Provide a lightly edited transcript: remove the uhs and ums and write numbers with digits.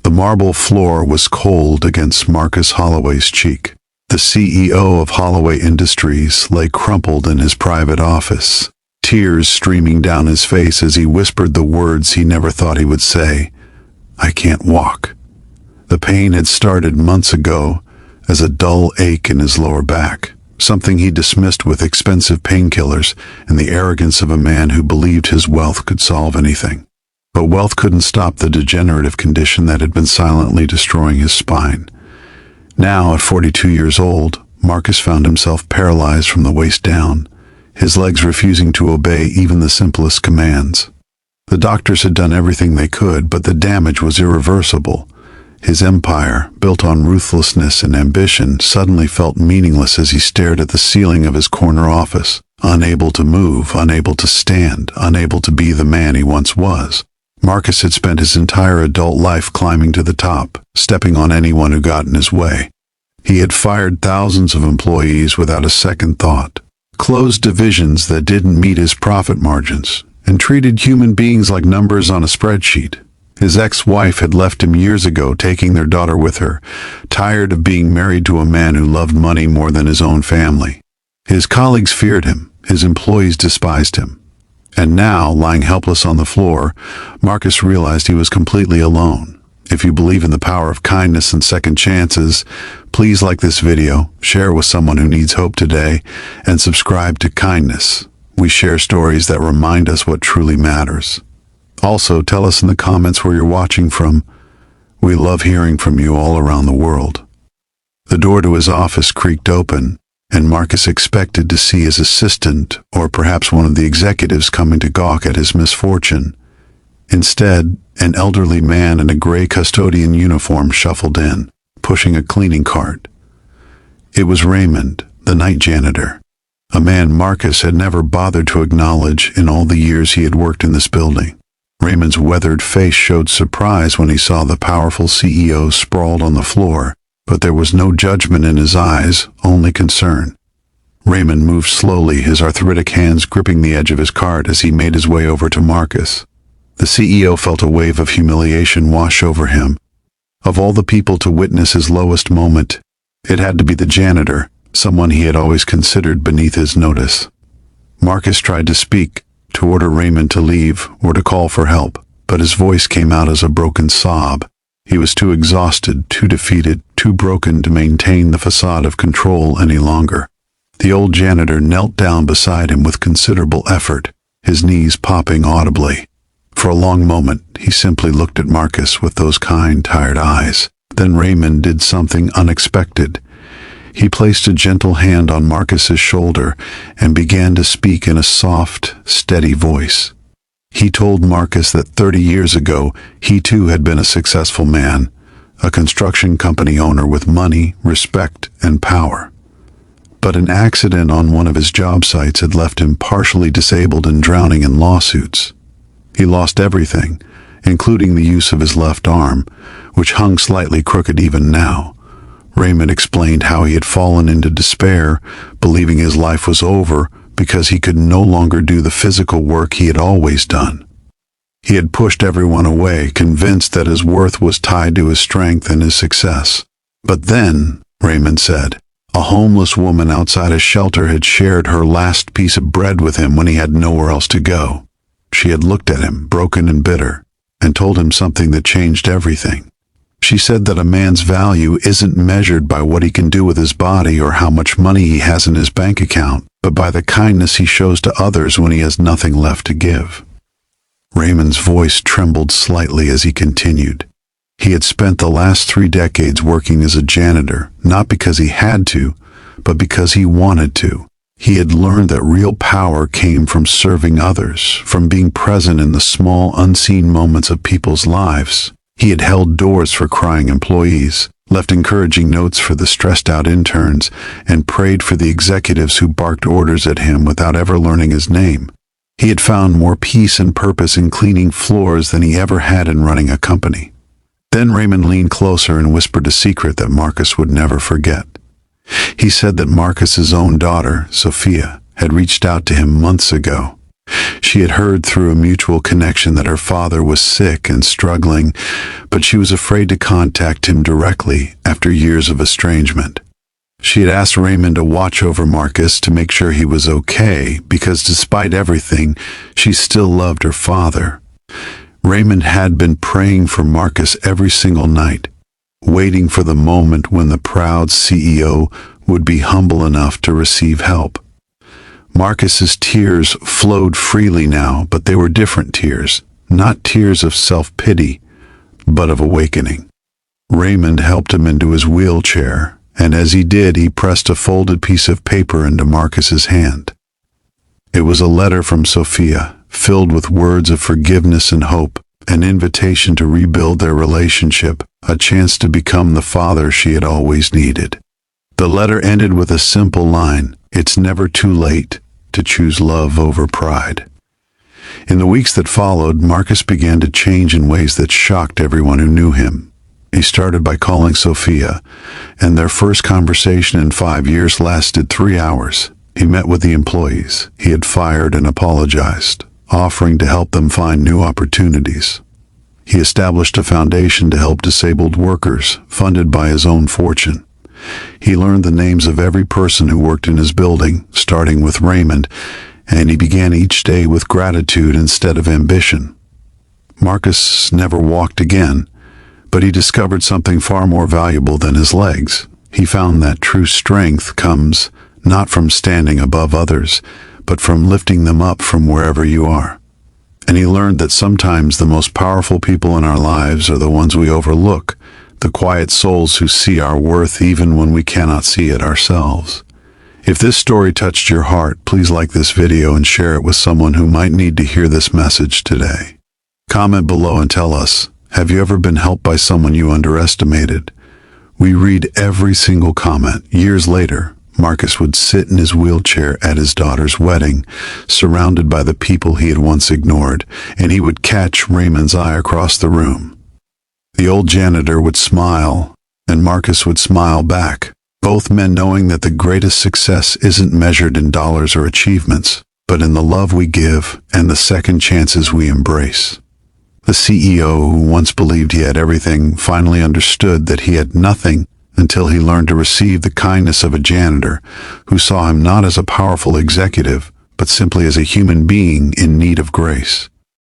The marble floor was cold against Marcus Holloway's cheek. The CEO of Holloway Industries lay crumpled in his private office, tears streaming down his face as he whispered the words he never thought he would say. "I can't walk." The pain had started months ago as a dull ache in his lower back, something he dismissed with expensive painkillers and the arrogance of a man who believed his wealth could solve anything. But wealth couldn't stop the degenerative condition that had been silently destroying his spine. Now, at 42 years old, Marcus found himself paralyzed from the waist down, his legs refusing to obey even the simplest commands. The doctors had done everything they could, but the damage was irreversible. His empire, built on ruthlessness and ambition, suddenly felt meaningless as he stared at the ceiling of his corner office, unable to move, unable to stand, unable to be the man he once was. Marcus had spent his entire adult life climbing to the top, stepping on anyone who got in his way. He had fired thousands of employees without a second thought, closed divisions that didn't meet his profit margins, and treated human beings like numbers on a spreadsheet. His ex-wife had left him years ago, taking their daughter with her, tired of being married to a man who loved money more than his own family. His colleagues feared him, his employees despised him. And now, lying helpless on the floor, Marcus realized he was completely alone. If you believe in the power of kindness and second chances, please like this video, share with someone who needs hope today, and subscribe to Kindness. We share stories that remind us what truly matters. Also, tell us in the comments where you're watching from. We love hearing from you all around the world. The door to his office creaked open, and Marcus expected to see his assistant or perhaps one of the executives coming to gawk at his misfortune. Instead, an elderly man in a gray custodian uniform shuffled in, pushing a cleaning cart. It was Raymond, the night janitor, a man Marcus had never bothered to acknowledge in all the years he had worked in this building. Raymond's weathered face showed surprise when he saw the powerful CEO sprawled on the floor, but there was no judgment in his eyes, only concern. Raymond moved slowly, his arthritic hands gripping the edge of his cart as he made his way over to Marcus. The CEO felt a wave of humiliation wash over him. Of all the people to witness his lowest moment, it had to be the janitor, someone he had always considered beneath his notice. Marcus tried to speak, to order Raymond to leave or to call for help, but his voice came out as a broken sob. He was too exhausted, too defeated, too broken to maintain the facade of control any longer. The old janitor knelt down beside him with considerable effort, his knees popping audibly. For a long moment, he simply looked at Marcus with those kind, tired eyes. Then Raymond did something unexpected. He placed a gentle hand on Marcus's shoulder and began to speak in a soft, steady voice. He told Marcus that 30 years ago, he too had been a successful man, a construction company owner with money, respect, and power. But an accident on one of his job sites had left him partially disabled and drowning in lawsuits. He lost everything, including the use of his left arm, which hung slightly crooked even now. Raymond explained how he had fallen into despair, believing his life was over because he could no longer do the physical work he had always done. He had pushed everyone away, convinced that his worth was tied to his strength and his success. But then, Raymond said, a homeless woman outside a shelter had shared her last piece of bread with him when he had nowhere else to go. She had looked at him, broken and bitter, and told him something that changed everything. She said that a man's value isn't measured by what he can do with his body or how much money he has in his bank account, but by the kindness he shows to others when he has nothing left to give. Raymond's voice trembled slightly as he continued. He had spent the last 3 decades working as a janitor, not because he had to, but because he wanted to. He had learned that real power came from serving others, from being present in the small, unseen moments of people's lives. He had held doors for crying employees, left encouraging notes for the stressed-out interns, and prayed for the executives who barked orders at him without ever learning his name. He had found more peace and purpose in cleaning floors than he ever had in running a company. Then Raymond leaned closer and whispered a secret that Marcus would never forget. He said that Marcus's own daughter, Sophia, had reached out to him months ago. She had heard through a mutual connection that her father was sick and struggling, but she was afraid to contact him directly after years of estrangement. She had asked Raymond to watch over Marcus to make sure he was okay, because despite everything, she still loved her father. Raymond had been praying for Marcus every single night, waiting for the moment when the proud CEO would be humble enough to receive help. Marcus's tears flowed freely now, but they were different tears, not tears of self-pity, but of awakening. Raymond helped him into his wheelchair, and as he did, he pressed a folded piece of paper into Marcus's hand. It was a letter from Sophia, filled with words of forgiveness and hope, an invitation to rebuild their relationship, a chance to become the father she had always needed. The letter ended with a simple line, "It's never too late to choose love over pride." In the weeks that followed, Marcus began to change in ways that shocked everyone who knew him. He started by calling Sophia, and their first conversation in 5 years lasted 3 hours. He met with the employees he had fired and apologized, offering to help them find new opportunities. He established a foundation to help disabled workers, funded by his own fortune. He learned the names of every person who worked in his building, starting with Raymond, and he began each day with gratitude instead of ambition. Marcus never walked again, but he discovered something far more valuable than his legs. He found that true strength comes not from standing above others, but from lifting them up from wherever you are. And he learned that sometimes the most powerful people in our lives are the ones we overlook, the quiet souls who see our worth even when we cannot see it ourselves. If this story touched your heart, please like this video and share it with someone who might need to hear this message today. Comment below and tell us, have you ever been helped by someone you underestimated? We read every single comment. Years later, Marcus would sit in his wheelchair at his daughter's wedding, surrounded by the people he had once ignored, and he would catch Raymond's eye across the room. The old janitor would smile, and Marcus would smile back, both men knowing that the greatest success isn't measured in dollars or achievements, but in the love we give and the second chances we embrace. The CEO, who once believed he had everything, finally understood that he had nothing until he learned to receive the kindness of a janitor who saw him not as a powerful executive, but simply as a human being in need of grace.